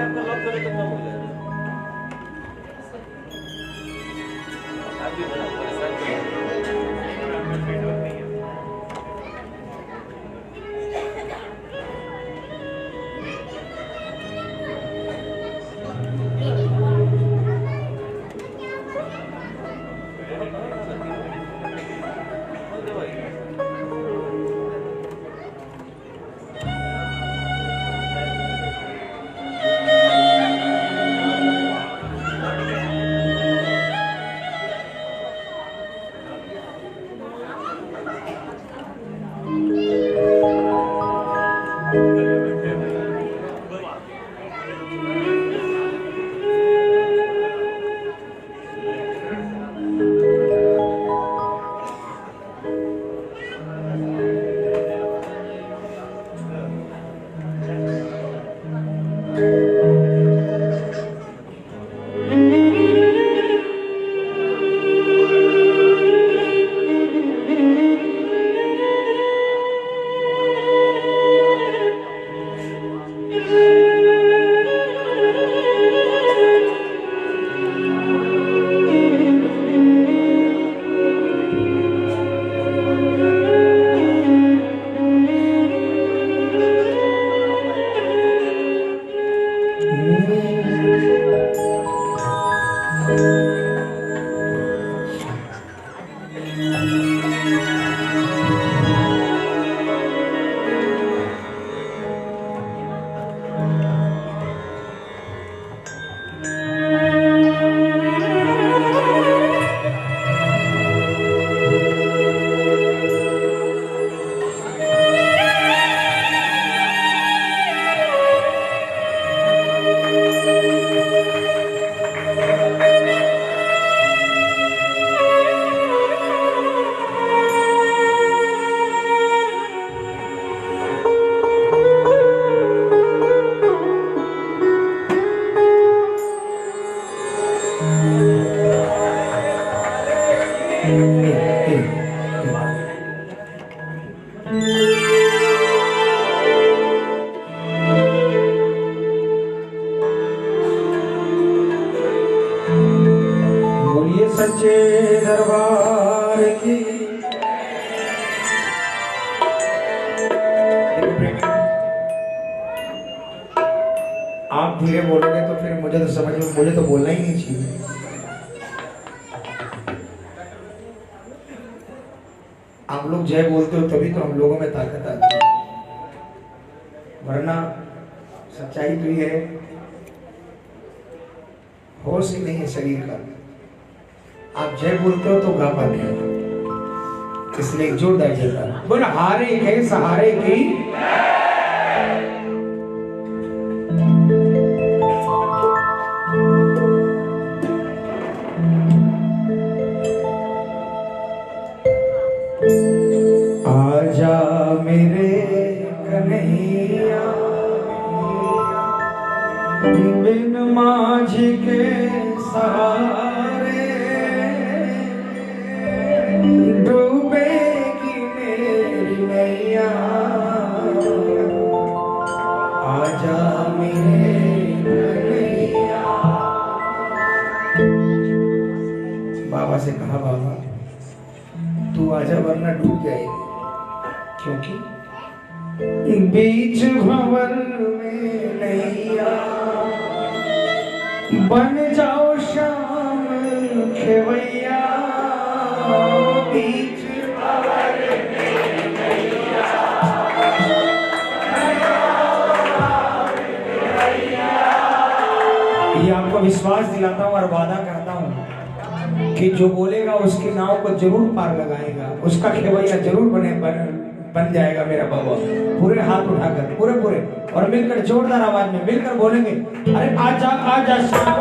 आपका लॉक करो तो कम हो जाएगा। आप भी बड़ा परेशान कर बोलिए सच्चे दरबार की। आप धीरे बोलोगे तो फिर मुझे तो समझ में, मुझे तो बोलना ही नहीं चाहिए। आप लोग जय बोलते हो तभी तो हम लोगों में ताकत आती है, वरना सच्चाई तो ये है, होश ही नहीं है शरीर का। आप जय बोलते हो तो गा पाते हैं, इसलिए एक जोरदार जयकार बोल हारे के सहारे की। आजा मेरे कन्हैया बिन माझी के सहारे डूबेगी मेरी नैया। आजा मेरे कन्हैया। बाबा से कहा बाबा तू आजा वरना डूब जाएगी, क्योंकि बीच भंवर में नैया बन जाओ शाम खेवैया। बीच भंवर में नैया ये आपको विश्वास दिलाता हूँ और वादा करता हूँ कि जो बोलेगा उसकी नाव को जरूर पार लगाएगा, उसका खेवैया जरूर बन जाएगा मेरा बाबा। पूरे हाथ उठाकर पूरे पूरे और मिलकर जोरदार आवाज में मिलकर बोलेंगे, अरे आजा आजा श्याम।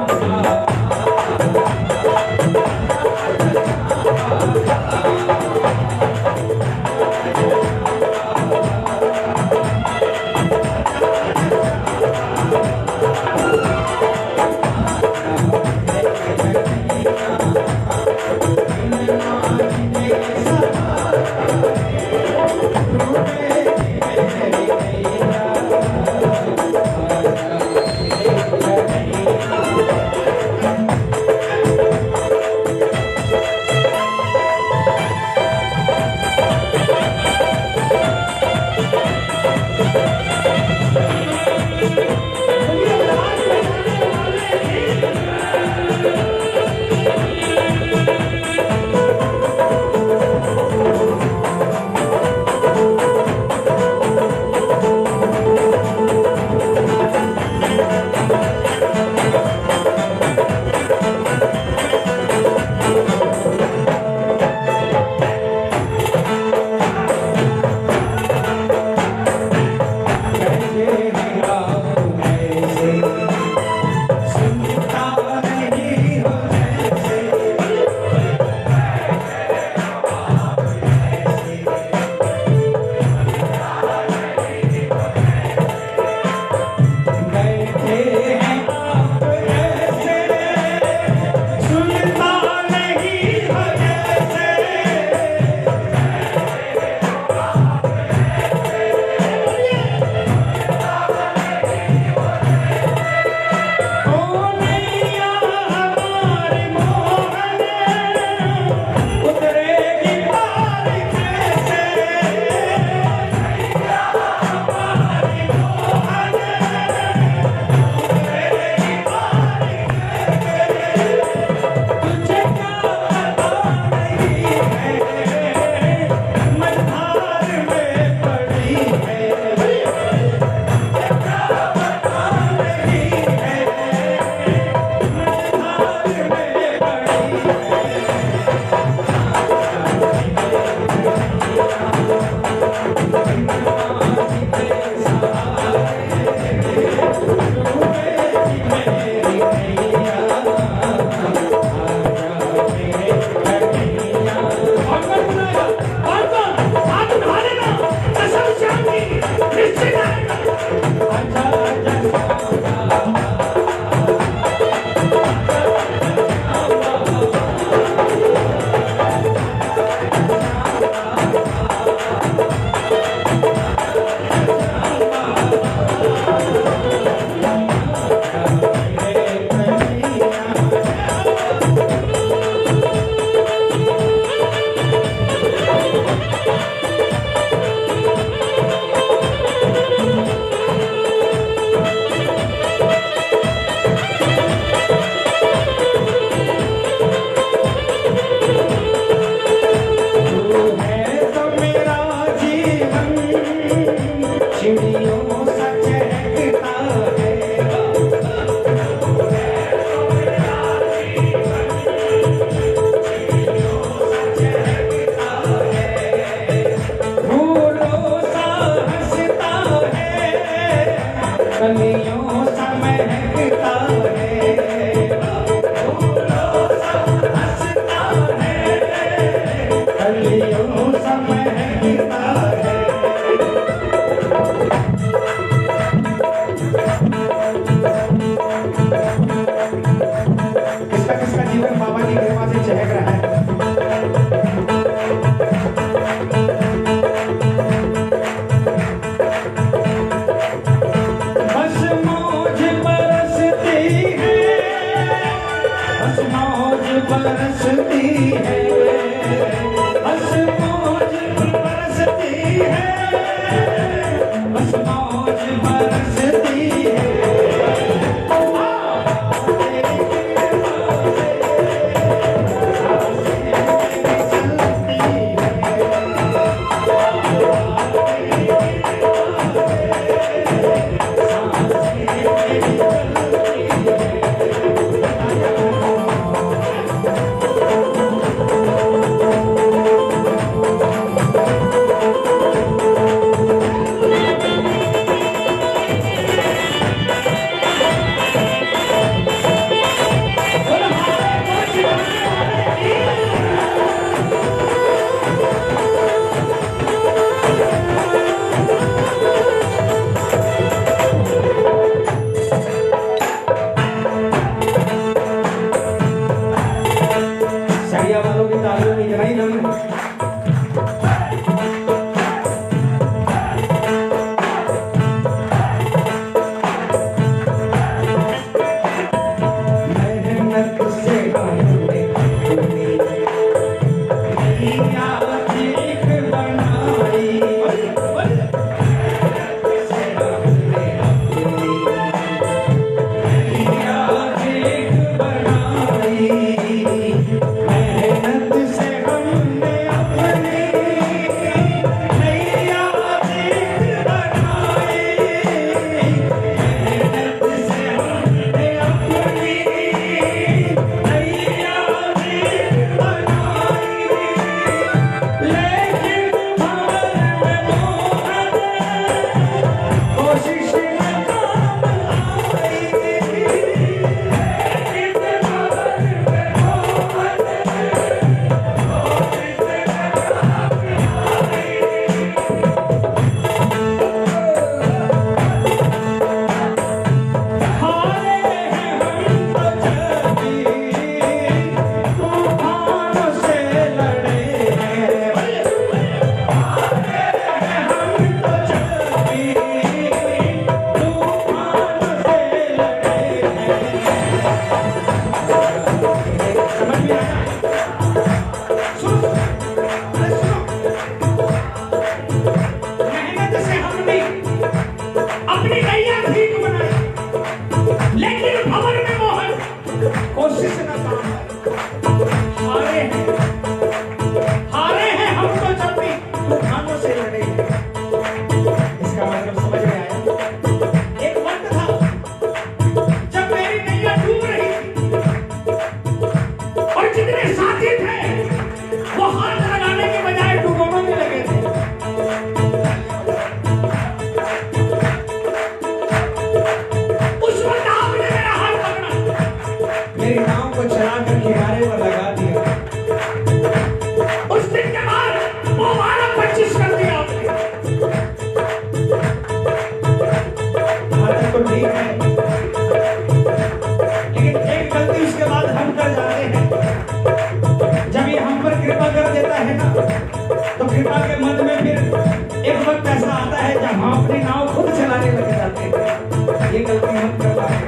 वक्त ऐसा आता है जब हम अपनी नाव खुद चलाने लग जाते हैं। ये गलती हम कर पाते।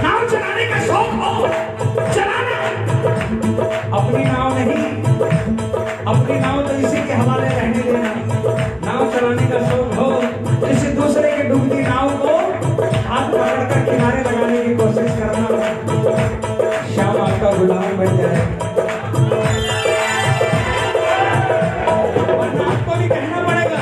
नाव चलाने का शौक हो, चलाना। अपनी नाव नहीं, अपनी नाव तो इसी के हवाले रहने देना। नाव चलाने का शौक हो, किसी दूसरे की डूबती नाव को हाथ पकड़कर किनारे लगाने की कोशिश करना। श्याम आपका गुलाम बन जाए। वरना आपको भी कहना पड़ेगा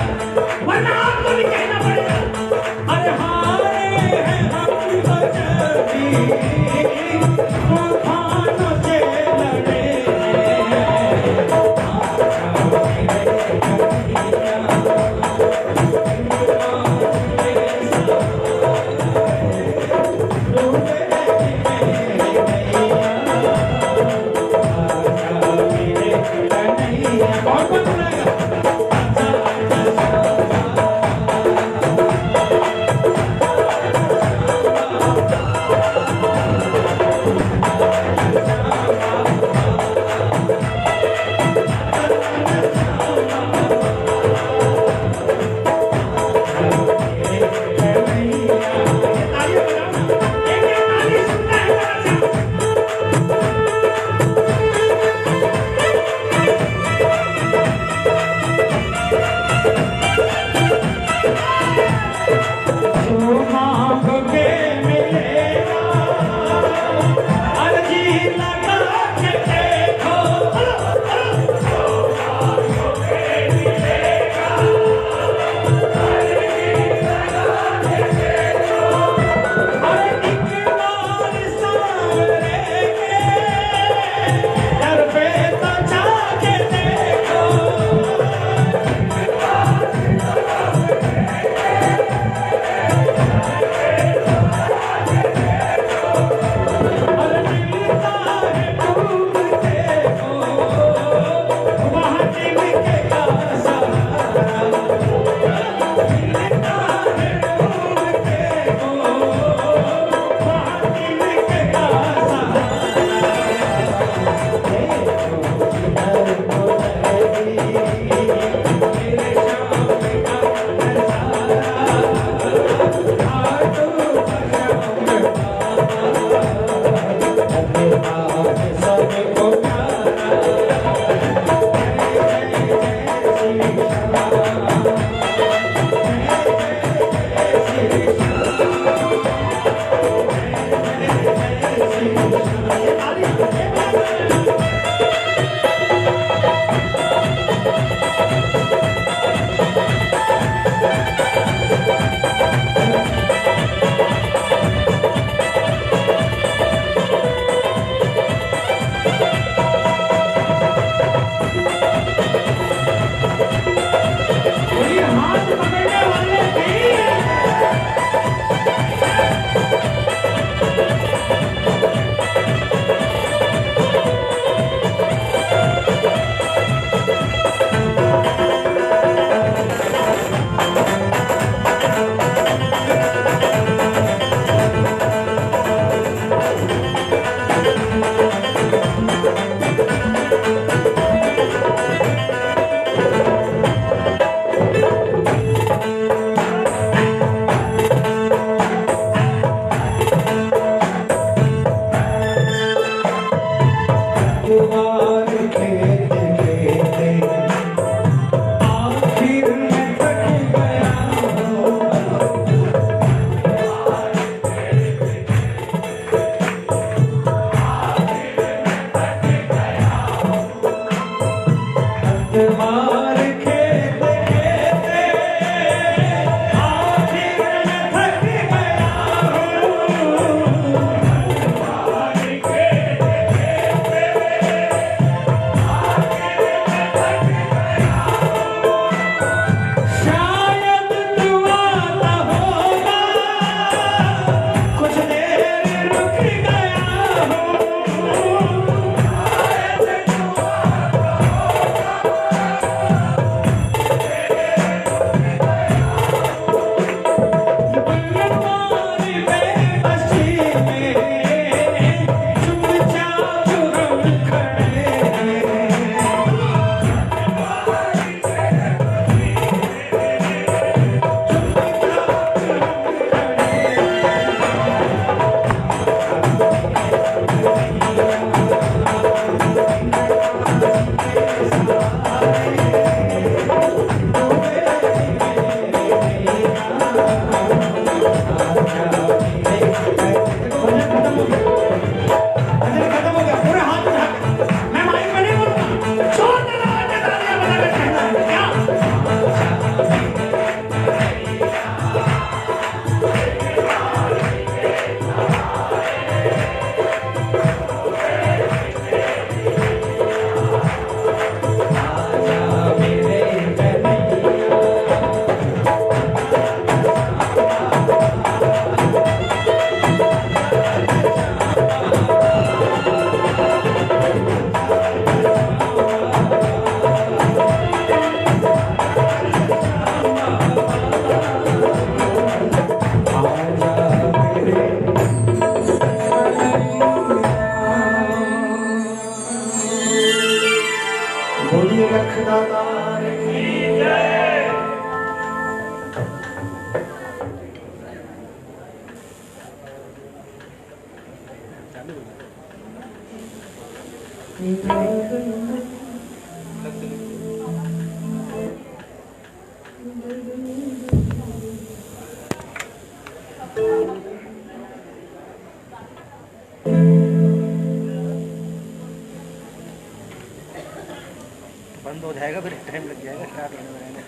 जाएगा, फिर टाइम लग जाएगा स्टार्ट होने में।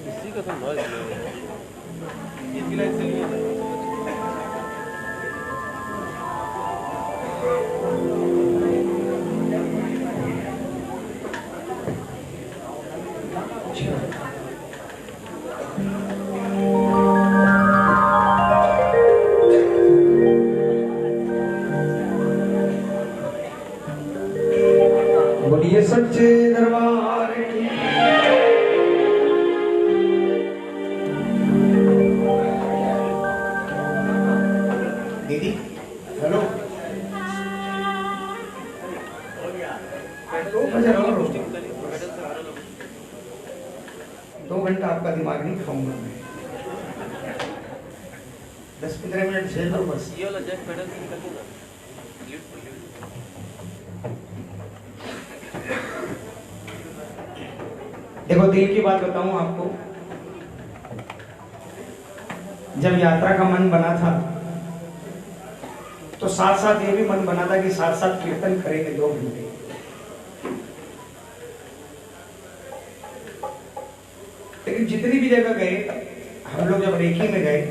इसी का तो नॉइज है, इसकी लाइट से नहीं है। बोलिए सच्चे दरबार की। दीदी हेलो, 2 घंटा आपका दिमाग नहीं खाऊंगा मैं, 10-15 मिनट झेल लो बस। ये वाला जैक पेडल से निकल ना, देखो दिल की बात बताऊं आपको, जब यात्रा का मन बना था तो साथ साथ ये भी मन बना था कि साथ साथ कीर्तन करेंगे 2 घंटे। लेकिन जितनी भी जगह गए हम लोग, जब रेखी में गए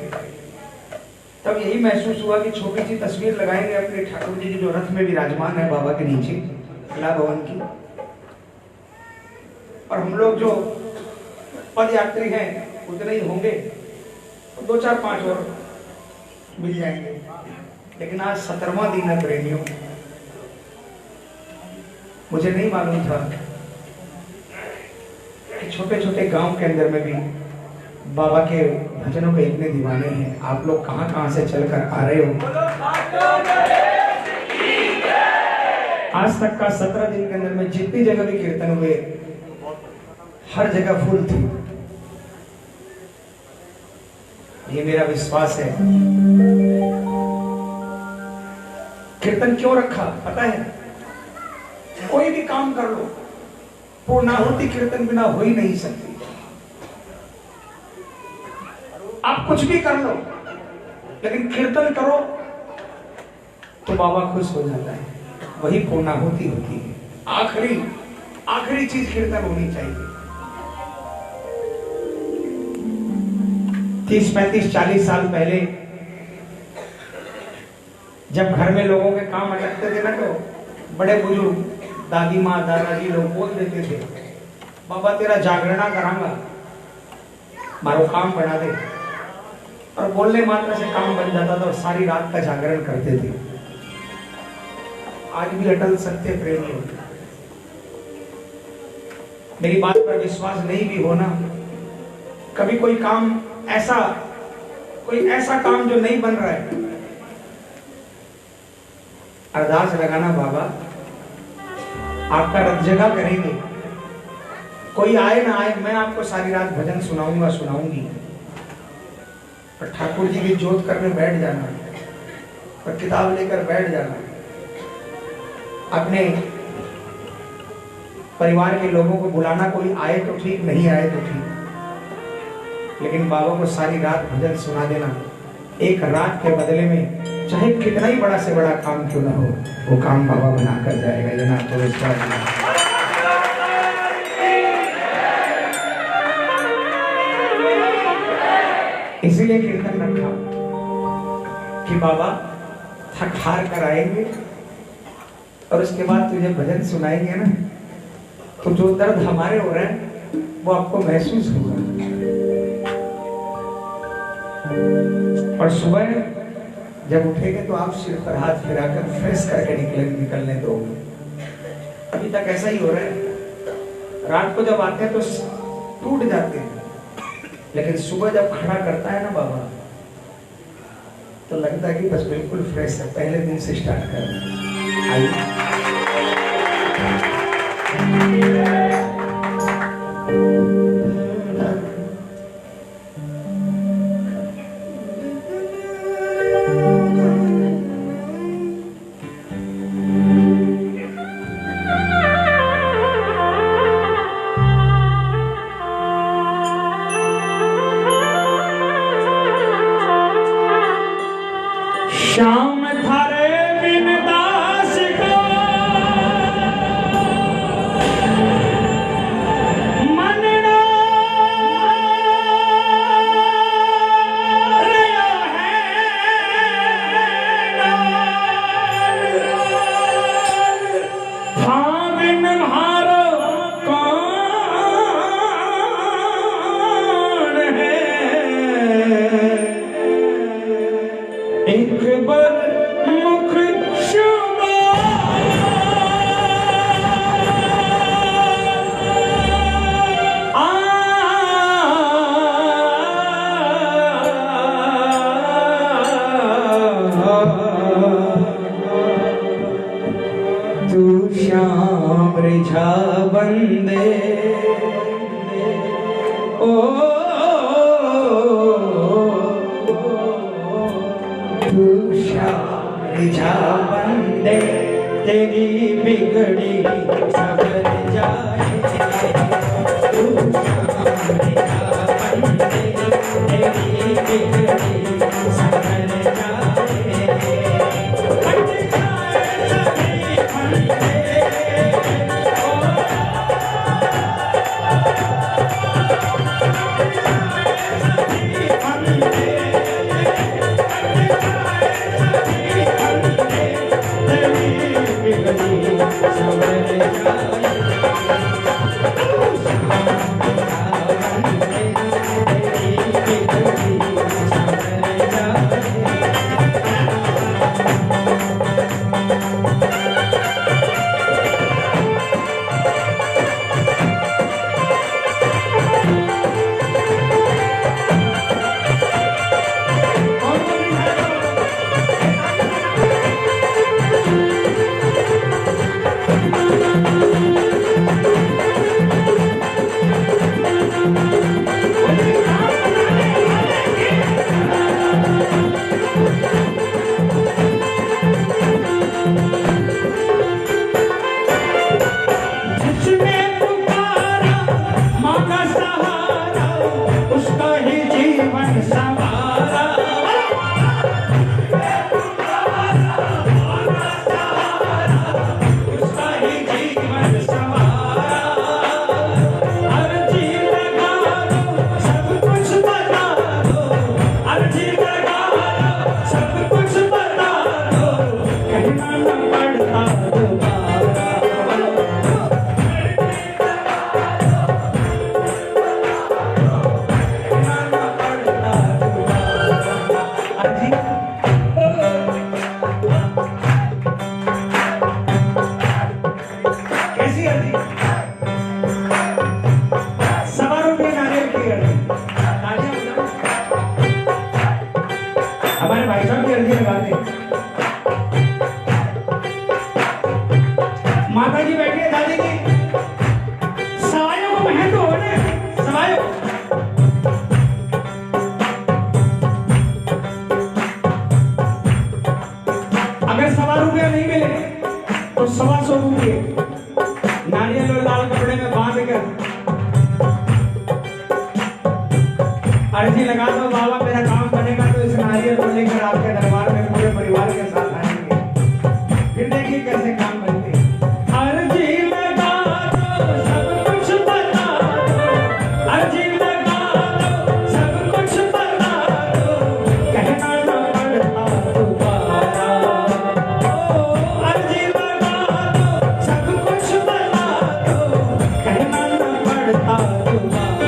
तब यही महसूस हुआ कि छोटी सी तस्वीर लगाएंगे अपने ठाकुर जी की जो रथ में विराजमान है बाबा के नीचे कला भवन की, और हम लोग जो पद यात्री हैं उतने ही होंगे, 2-4-5 और मिल जाएंगे। लेकिन आज 17वां दिन है प्रेमियों, मुझे नहीं मालूम था कि छोटे छोटे गांव के अंदर में भी बाबा के भजनों के इतने दीवाने हैं। आप लोग कहां कहां से चलकर आ रहे हो। आज तक का 17 दिन के अंदर में जितनी जगह भी कीर्तन हुए हर जगह फुल थी। ये मेरा विश्वास है। कीर्तन क्यों रखा पता है? कोई भी काम कर लो, पूर्णाहुति कीर्तन बिना हो ही नहीं सकती। आप कुछ भी कर लो लेकिन कीर्तन करो तो बाबा खुश हो जाता है, वही पूर्णाहुति होती है। आखिरी चीज कीर्तन होनी चाहिए। 30, 35, 40 साल पहले जब घर में लोगों के काम अटकते थे ना, तो बड़े बुजुर्ग दादी माँ दादाजी लोग बोल देते थे, बाबा तेरा जागरणा करांगा, मारो काम बना दे। और बोलने मात्र से काम बन जाता था और सारी रात का जागरण करते थे। आज भी अटल सत्य प्रेमी होते। मेरी बात पर विश्वास नहीं भी होना, कभी कोई ऐसा काम जो नहीं बन रहा है, अरदास लगाना, बाबा आपका रथ जगह करेंगे, कोई आए ना आए, मैं आपको सारी रात भजन सुनाऊंगी। और ठाकुर जी की जोत करने बैठ जाना और किताब लेकर बैठ जाना। अपने परिवार के लोगों को बुलाना, कोई आए तो ठीक, नहीं आए तो ठीक, लेकिन बाबा को सारी रात भजन सुना देना। एक रात के बदले में चाहे कितना ही बड़ा से बड़ा काम क्यों ना हो, वो काम बाबा बना कर जाएगा। ये ना तो इसीलिए कीर्तन रखा कि बाबा थक हार कर आएंगे और उसके बाद तुझे भजन सुनाएंगे ना, तो जो दर्द हमारे हो रहे हैं वो आपको महसूस होगा। और सुबह जब उठेंगे तो आप सिर पर हाथ फिराकर फ्रेश करके निकलने दो। अभी तक ऐसा ही हो रहा है। रात को जब आते हैं तो टूट जाते हैं, लेकिन सुबह जब खड़ा करता है ना बाबा, तो लगता है कि बस बिल्कुल फ्रेश है। पहले दिन से स्टार्ट कर। आइए श्याम थारे बिन दास को तू जा बंदे तेरी बिगड़ी सबर जाए, तू जा बंदे तेरी बिगड़ी सबर जाए, हट जाए सभी फंदे, हमारे भाई साहब की अर्जी लगाते हैं। माता जी बैठी है, दादी जी सवाइयों को महत्व हो रहे सवाइयों, अगर 1.25 रुपया नहीं मिले तो 125 रुपये नारियल और लाल कपड़े में बांध कर अर्जी लगा दो, बाबा मेरा काम बनेगा तो इस नारियल को लेकर आपके दरबार में पूरे परिवार के साथ आएंगे, फिर देखिए कैसे काम बनते हैं। अर्जी लगा दो सब कुछ बता दो, अर्जी लगा दो सब कुछ बता दो, कहना न पड़ता दोबारा, अर्जी लगा दो सब कुछ बता दो, कहना न पड़ता दोबारा।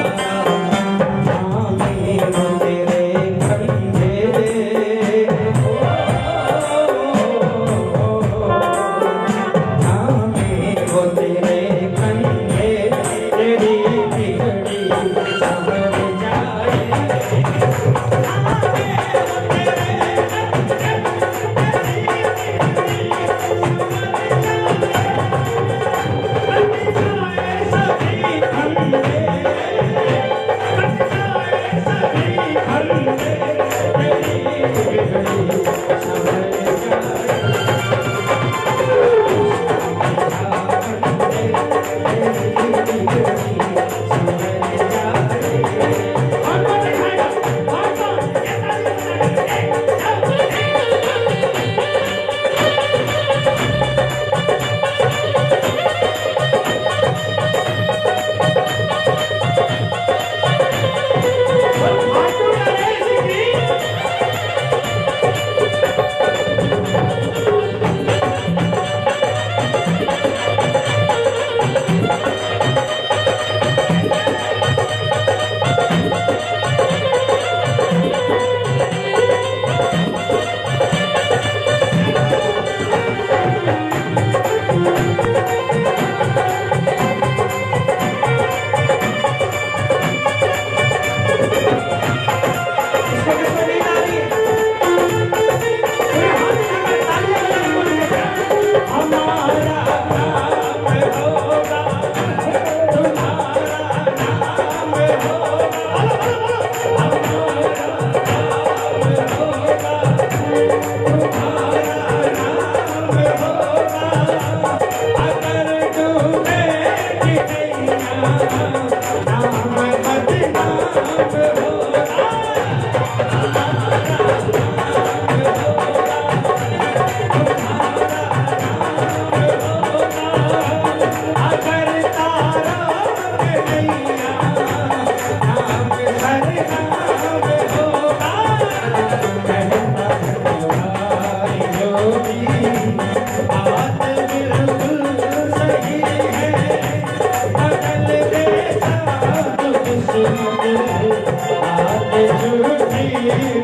बात झूठी नहीं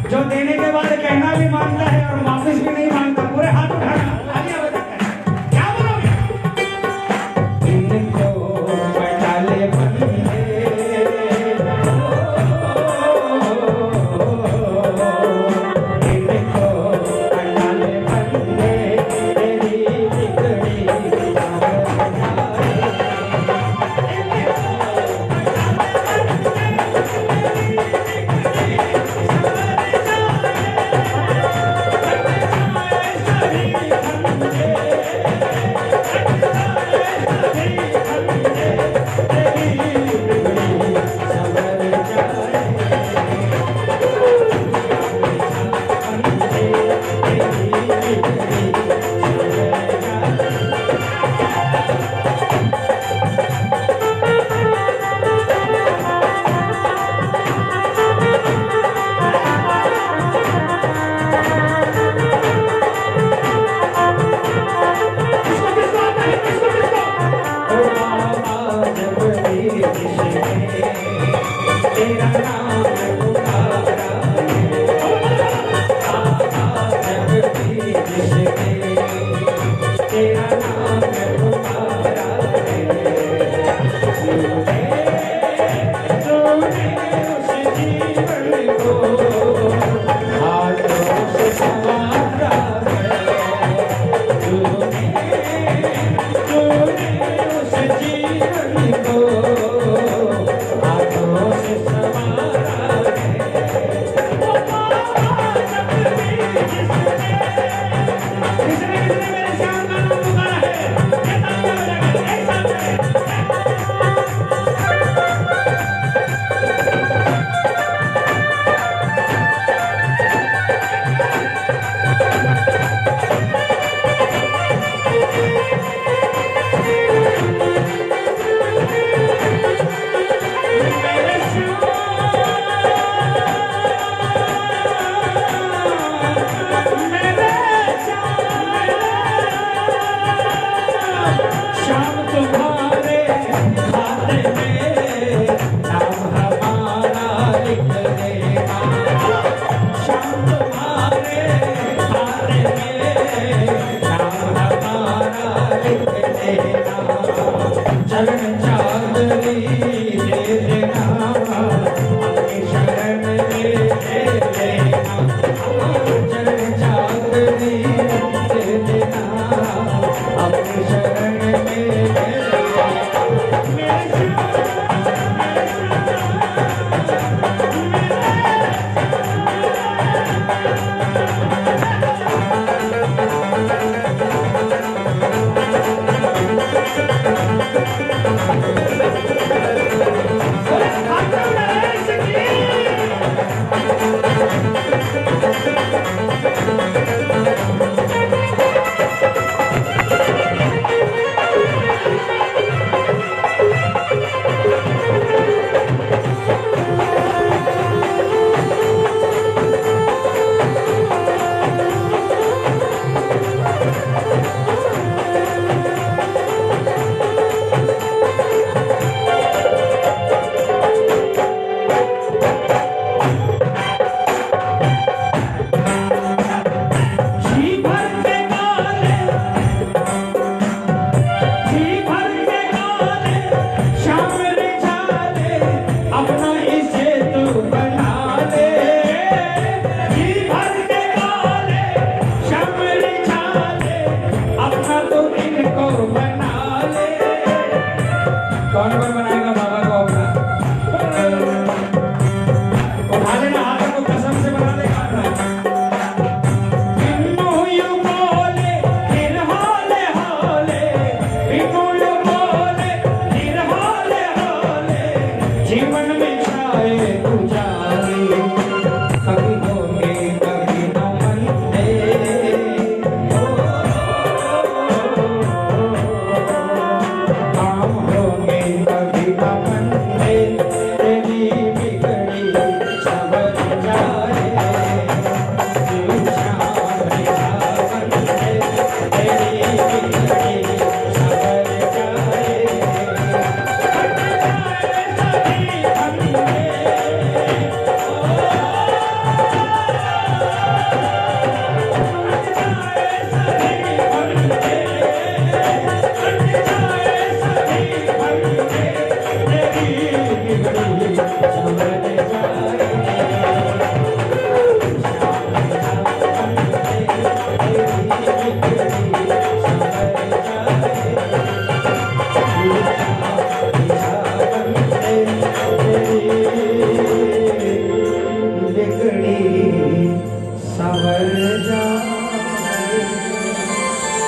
जो देने के बाद कहना भी मानता है और वापस भी नहीं मानता। पूरे हाथ उठाना, आगे बताते क्या बोलोगे? इनको बैठाले बंदे, इनको बैठाले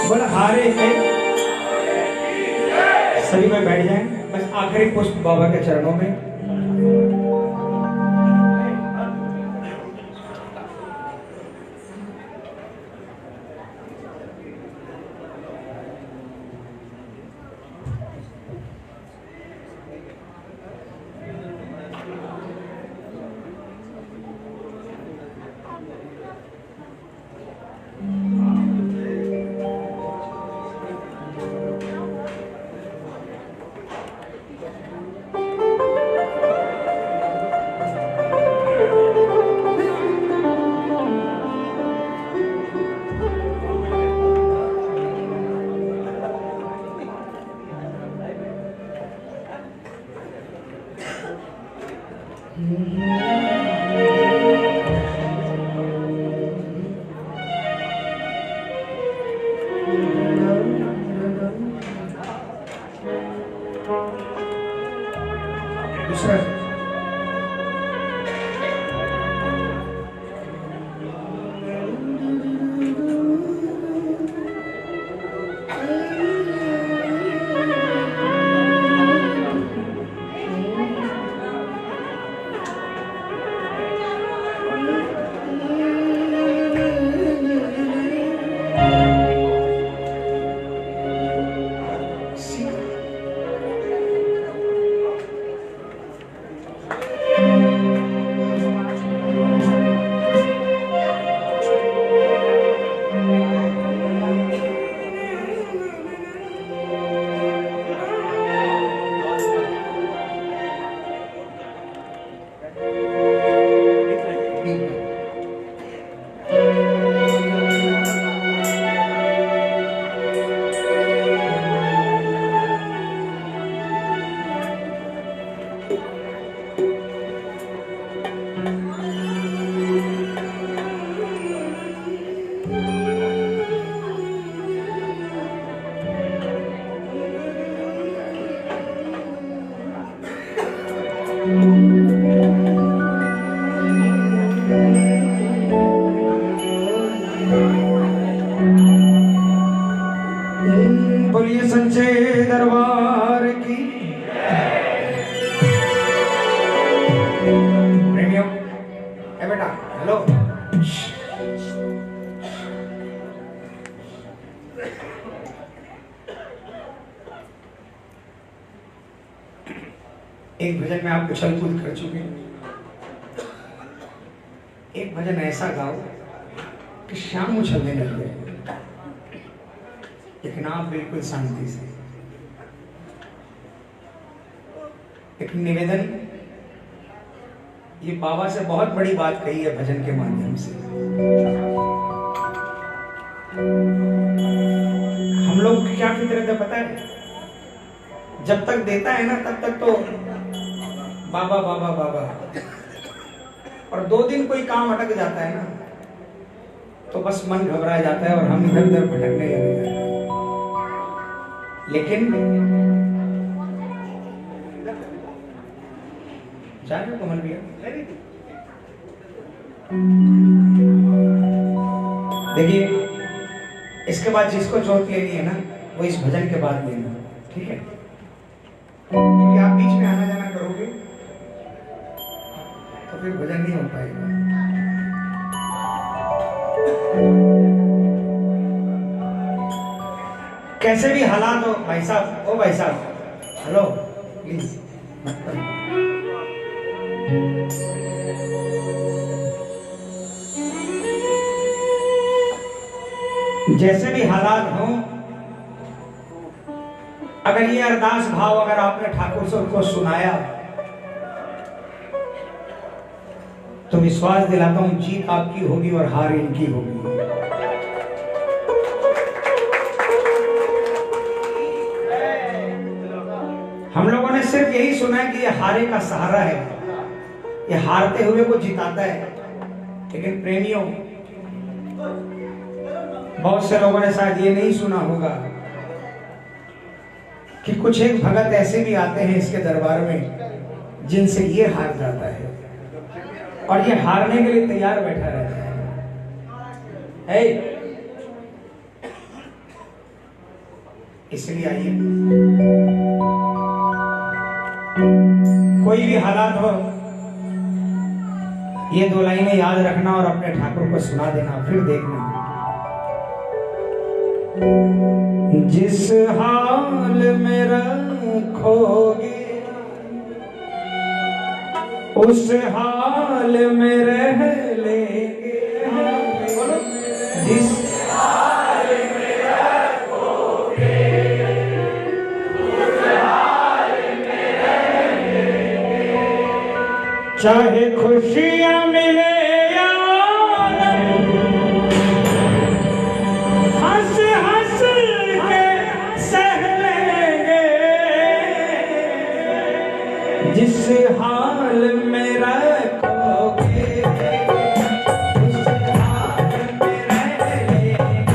बोला हारे के सभी में बैठ जाएं, बस आखिरी पुष्प बाबा के चरणों में। दूसरा बोलिए सच्चे दरबार की। प्रेमियों, ए बेटा हेलो, एक भजन में आप उछल कूद कर चुके हैं, एक भजन ऐसा गाओ कि शाम उछलने लग गए, लेकिन आप बिल्कुल शांति से। एक निवेदन, ये बाबा से बहुत बड़ी बात कही है भजन के माध्यम से। हम लोग की क्या फितरत है पता है? जब तक देता है ना तब तक तो बाबा बाबा बाबा, और 2 दिन कोई काम अटक जाता है ना तो बस मन घबरा जाता है और हम इधर उधर भटकने लग जाते हैं। लेकिन जाने कमल भैया, देखिए इसके बाद जिसको चोट लेनी है ना वो इस भजन के बाद लेना, ठीक है? क्योंकि आप बीच में आना जाना करोगे तो फिर भजन नहीं हो पाएगा। कैसे भी हालात हो भाई साहब, ओ भाई साहब, हेलो प्लीज जैसे भी हालात हो, अगर ये अरदास भाव अगर आपने ठाकुर से उनको सुनाया तो विश्वास दिलाता हूं जीत आपकी होगी और हार इनकी होगी। हम लोगों ने सिर्फ यही सुना है कि ये हारे का सहारा है, ये हारते हुए को जिताता है। लेकिन प्रेमियों, बहुत से लोगों ने शायद ये नहीं सुना होगा कि कुछ एक भगत ऐसे भी आते हैं इसके दरबार में जिनसे ये हार जाता है और ये हारने के लिए तैयार बैठा रहता है। इसलिए आइए, कोई भी हालात हो, ये 2 लाइनें याद रखना और अपने ठाकुर को सुना देना, फिर देखना जिस हाल में रखोगे उस हाल में रह लेंगे, जिस हाल में रखोगे उस हाल में रह लेंगे, चाहे खुशियां मिले या हंस हंस के सह लेंगे, जिस हाल में रखोगे उस हाल में रह लेंगे,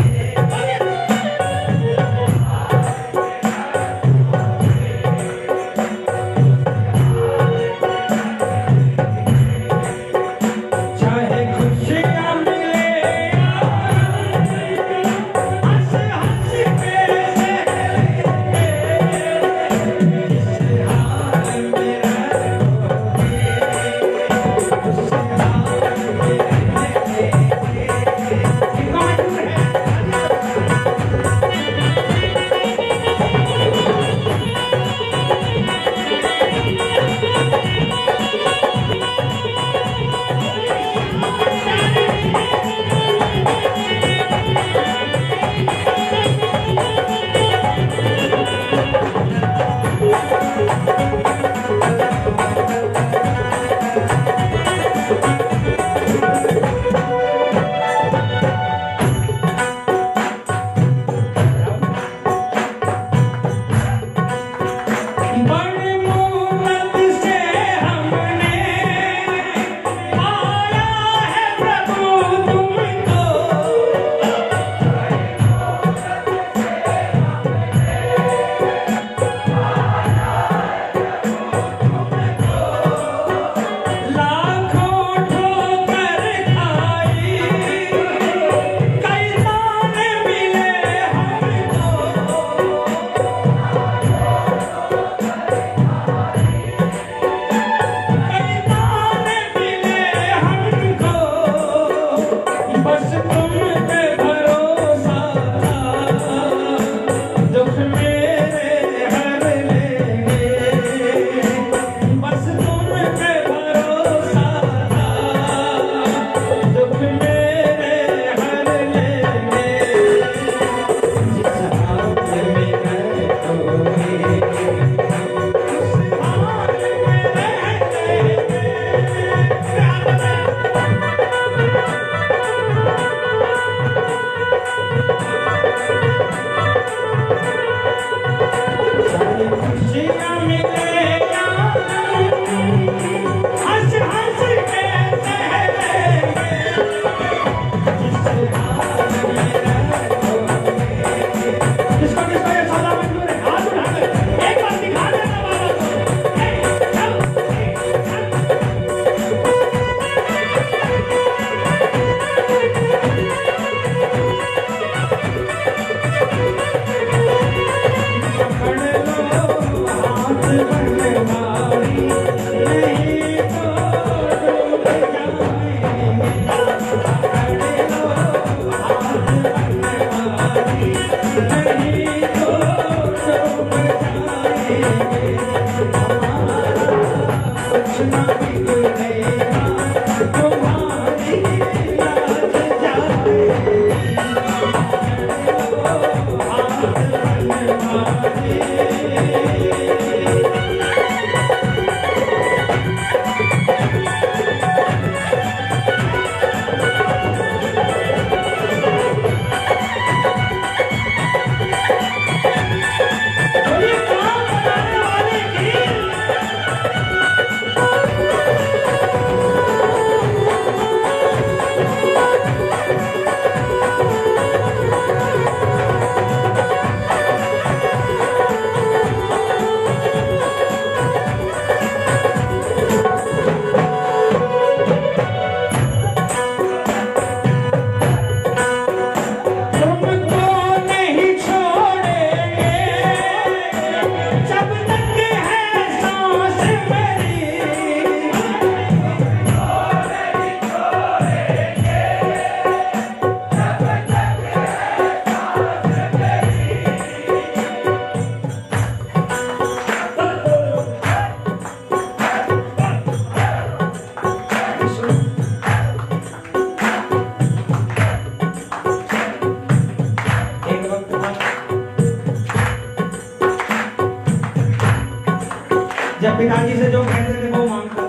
जब पिताजी से जो कहते थे वो मांगता,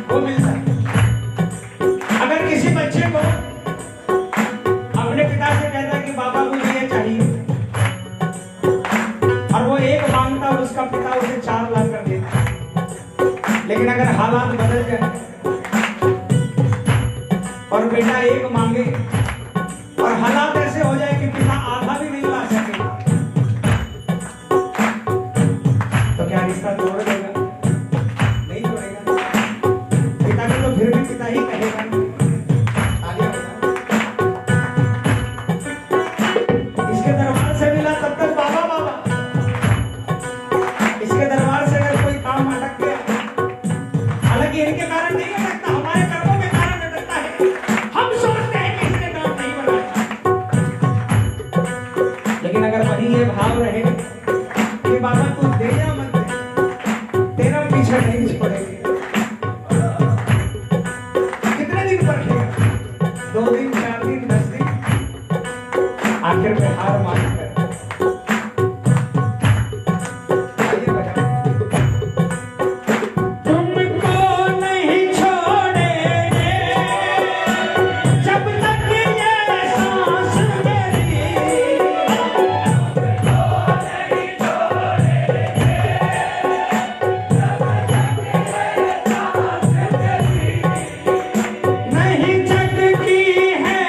वो मिलता। अगर किसी बच्चे को अपने पिता से कहता है कि बाबा मुझे ये चाहिए, और वो एक मांगता और उसका पिता उसे 4 लाख कर देता। लेकिन अगर हालात बदल जाए और बेटा एक मांगे और हालात ऐसे हो जाए कि पिता आधा भी नहीं ला सके, तो क्या रिश्ता तोड़ देगा? नहीं तोड़ेगा। पिता ने तो फिर भी पिता ही कहेगा। आगे बताओ। इसके दरबार से मिला तब तक बाबा बाबा, इसके दरबार से अगर कोई काम अटक गया, हालांकि इनके कारण नहीं अटकता, हमारे कर्मों के कारण अटकता है। हम सोचते हैं कि इसने काम नहीं बनाया, लेकिन अगर वही ये भाव रहे कि बाबा तू दे या मत दे, तेरा पीछा नहीं छोड़ेंगे। कितने दिन परखेगा? 2 दिन, 4 दिन, 10 दिन, आखिर में हार मान कर आइए बजाओ। तुमको नहीं छोड़ेंगे जब तक ये सांस मेरी, नहीं जग की है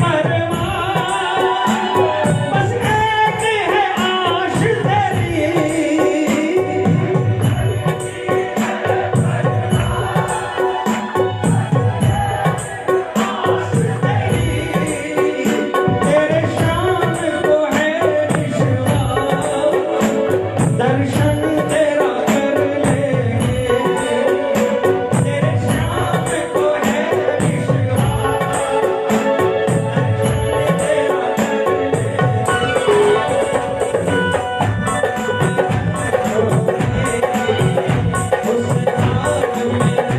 परवाह, बस एक है आश तेरी। आस तेरी, तेरे शाम को है विश्वास, दर्शन तेरा कर लेंगे। तेरे शाम को है विश्वास, दर्शन तेरा कर लेंगे। उस रात में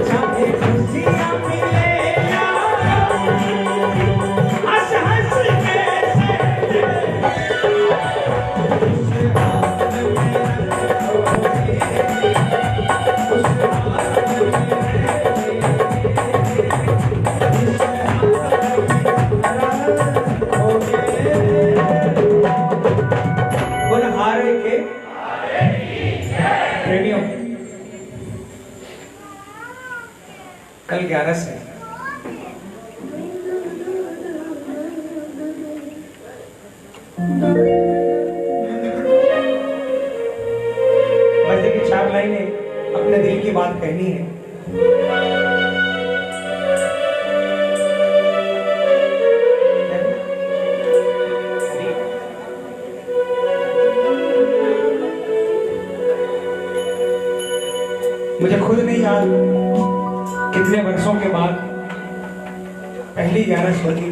चाहे खुशियाँ मिले या हंस हंस के बोल हारे के प्रेमियों, कल 11 से बस देखिए 4 लाइनें अपने दिल की बात कहनी है। मुझे खुद नहीं याद कितने वर्षों के बाद पहली 11 होती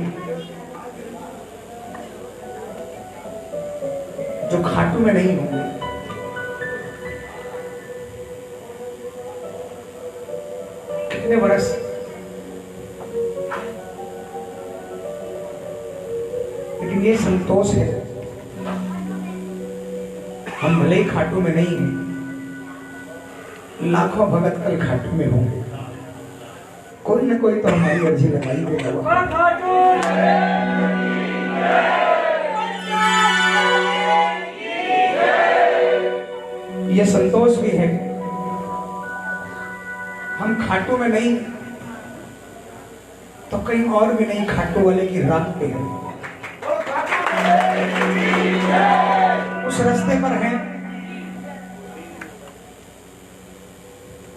जो खाटू में नहीं होंगे। कितने वर्ष, लेकिन ये संतोष है, हम भले ही खाटू में नहीं हैं, लाखों भगत कल खाटू में होंगे। कोई ना कोई तो हमारी अर्जी लगाई देगा। ये संतोष भी है, हम खाटू में नहीं तो कहीं और भी नहीं, खाटू वाले की राह पे हैं, उस रास्ते पर हैं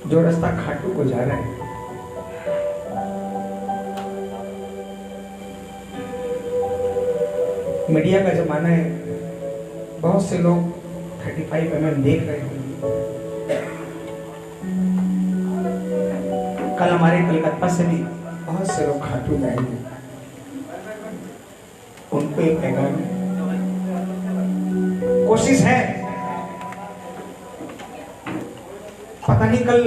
जो रास्ता खाटू को जा रहा है। मीडिया का जमाना है, बहुत से लोग 35 mm देख रहे होंगे। कल हमारे कलकत्ता से भी बहुत से लोग खाटू जाएंगे, उनको एक पैगाम कोशिश है, पता नहीं कल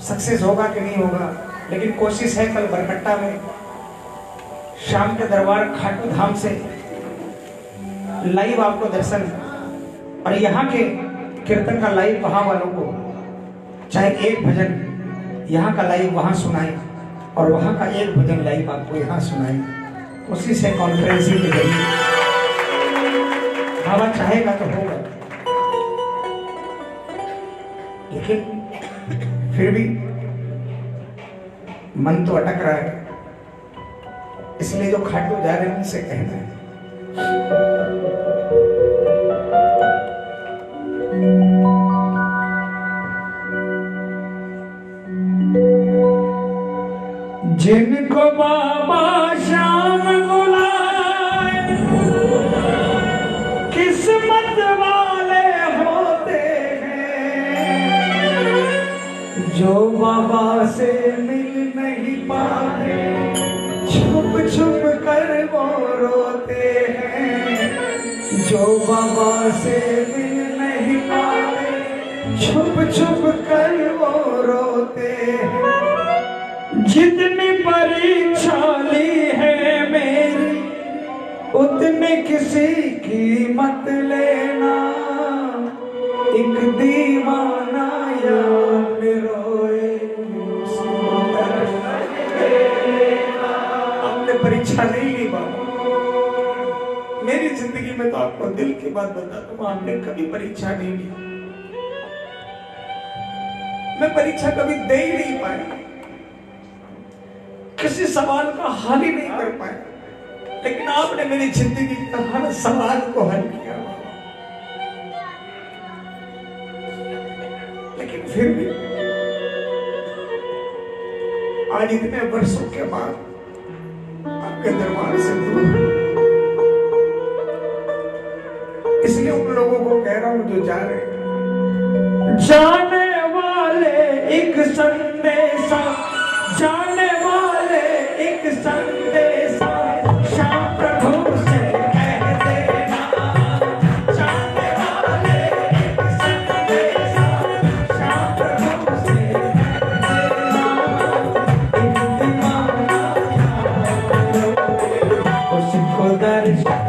सक्सेस होगा कि नहीं होगा, लेकिन कोशिश है कल बरकट्टा में शाम के दरबार खाटू धाम से लाइव आपको दर्शन, और यहाँ के कीर्तन का लाइव वहां वालों को, चाहे एक भजन यहाँ का लाइव वहां सुनाए और वहां का एक भजन लाइव आपको यहाँ सुनाए। कोशिश है कॉन्फ्रेंसिंग के जरिए, बाबा चाहेगा तो होगा, लेकिन फिर भी मन तो अटक रहा है, इसलिए जो खाटू जा रहे हैं उनसे कहना है जिनको बाबा शाम बुलाए किस्मत वाले होते हैं, जो बाबा से मिल नहीं पाते छुप छुप कर वो रोते हैं, जो बाबा से मिल नहीं पाते छुप छुप कर वो रोते हैं। जितनी परीक्षा ली है मेरी उतने किसी की मत लेना, एक दीवाना याद रोए आपने परीक्षा नहीं ली बाबा। मेरी जिंदगी में तो आपको दिल की बात बताता हूं, आपने कभी परीक्षा नहीं ली, मैं परीक्षा कभी दे ही नहीं पाया, किसी सवाल का हल ही नहीं कर पाया, लेकिन आपने मेरी जिंदगी का हर सवाल को हल किया। लेकिन फिर भी आज इतने वर्षों के बाद आपके दरबार से दूर, इसलिए उन लोगों को कह रहा हूं जो जा रहे हैं, जाने वाले एक संदेशा, जाने वाले एक संदेशा श्याम प्रभु से कह देना, जाने वाले एक संदेशा श्याम प्रभु से कह देना, एक दीवाना उसको दर्शन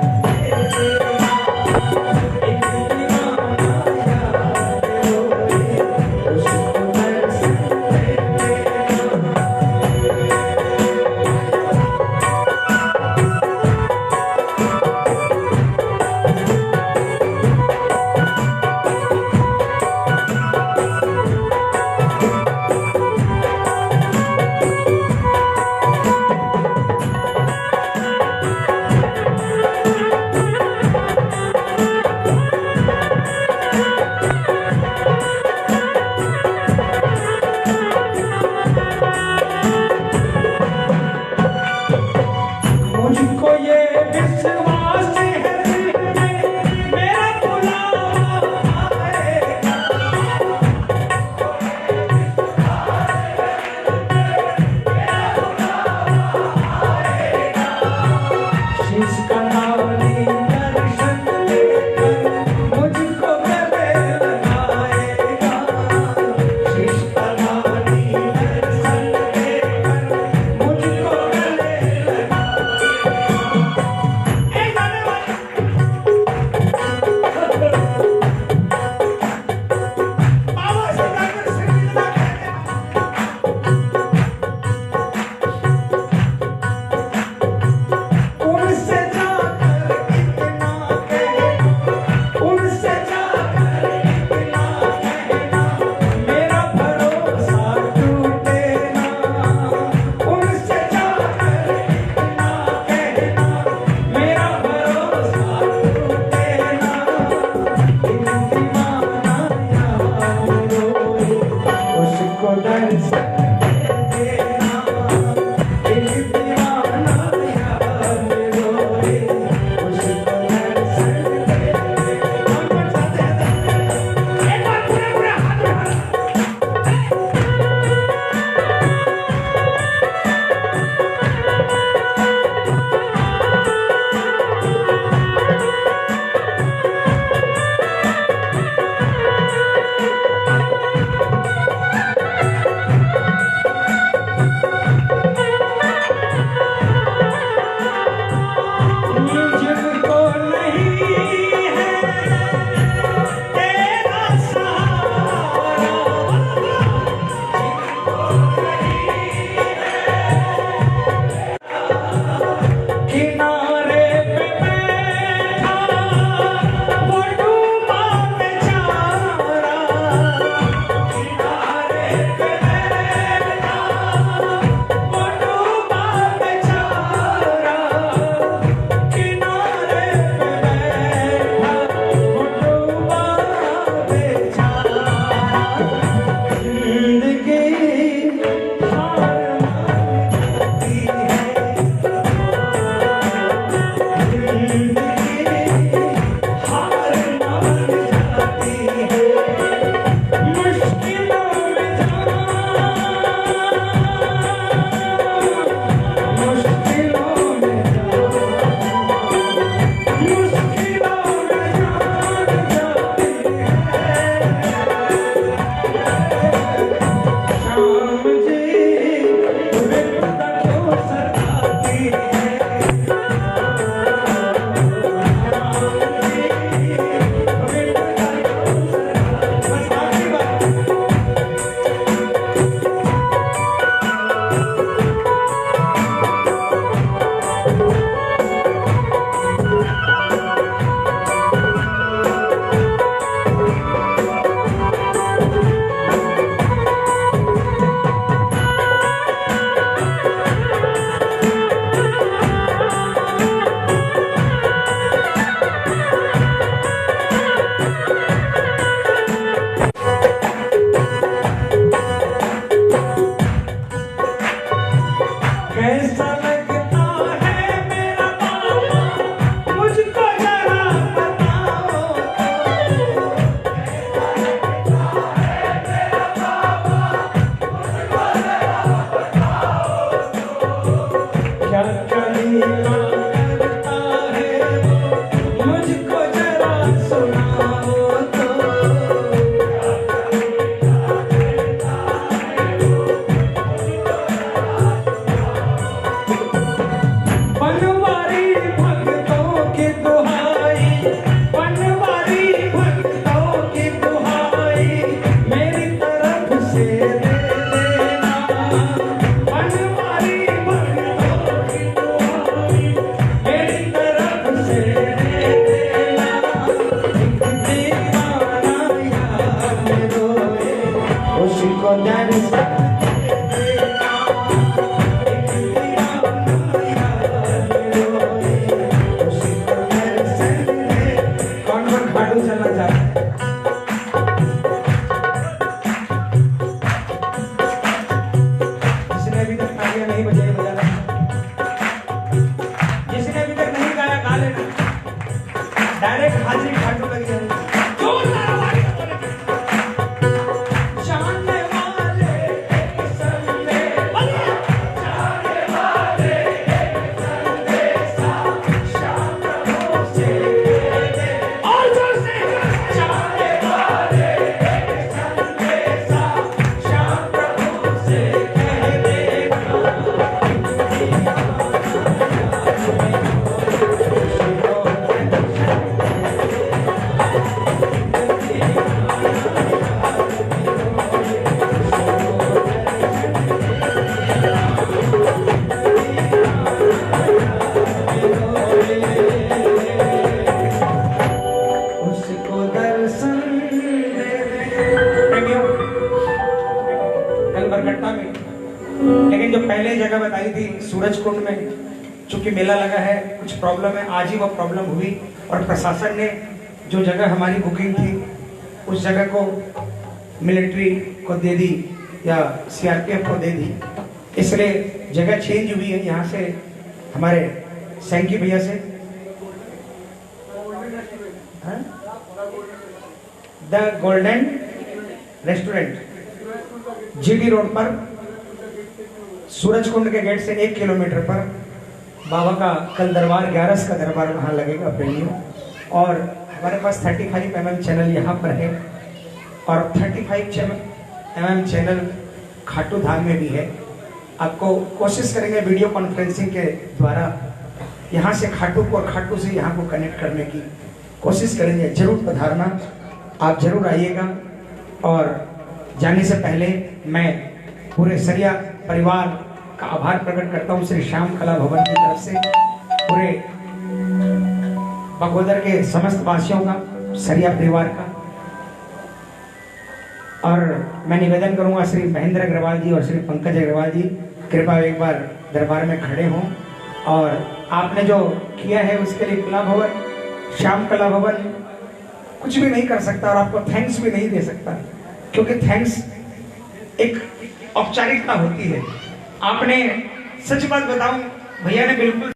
चलना चाहते हैं। जिसने अभी तक तालियां नहीं बजाई बजाना, जिसने अभी तक नहीं गाया गा लेना, डायरेक्ट हाजिरी खाटू लग जाएगी। लेकिन जो पहले जगह बताई थी सूरज कुंड में, चूंकि मेला लगा है, कुछ प्रॉब्लम है, आज ही वो प्रॉब्लम हुई और प्रशासन ने जो जगह हमारी बुकिंग थी उस जगह को मिलिट्री को दे दी या सीआरपीएफ को दे दी, इसलिए जगह चेंज हुई है। यहाँ से हमारे सैंकी भैया से the golden restaurant GT road पर सूरज कुंड के गेट से 1 किलोमीटर पर बाबा का कल दरबार 11 का दरबार वहाँ लगेगा वेन्यू। और हमारे पास 35 mm चैनल यहाँ पर है और 35 mm चैनल खाटू धाम में भी है। आपको कोशिश करेंगे वीडियो कॉन्फ्रेंसिंग के द्वारा यहाँ से खाटू को और खाटू से यहाँ को कनेक्ट करने की कोशिश करेंगे। जरूर पधारना, आप जरूर आइएगा। और जाने से पहले मैं पूरे सरिया परिवार का आभार प्रकट करता हूँ श्री श्याम कला भवन की तरफ से, पूरे बगोदर के समस्त वासियों का, सरिया परिवार का। और मैं निवेदन करूंगा श्री महेंद्र अग्रवाल जी और श्री पंकज अग्रवाल जी, कृपया एक बार दरबार में खड़े हों। और आपने जो किया है उसके लिए कला भवन, श्याम कला भवन कुछ भी नहीं कर सकता और आपको थैंक्स भी नहीं दे सकता, क्योंकि थैंक्स एक औपचारिकता होती है। आपने, सच बात बताऊं, भैया ने बिल्कुल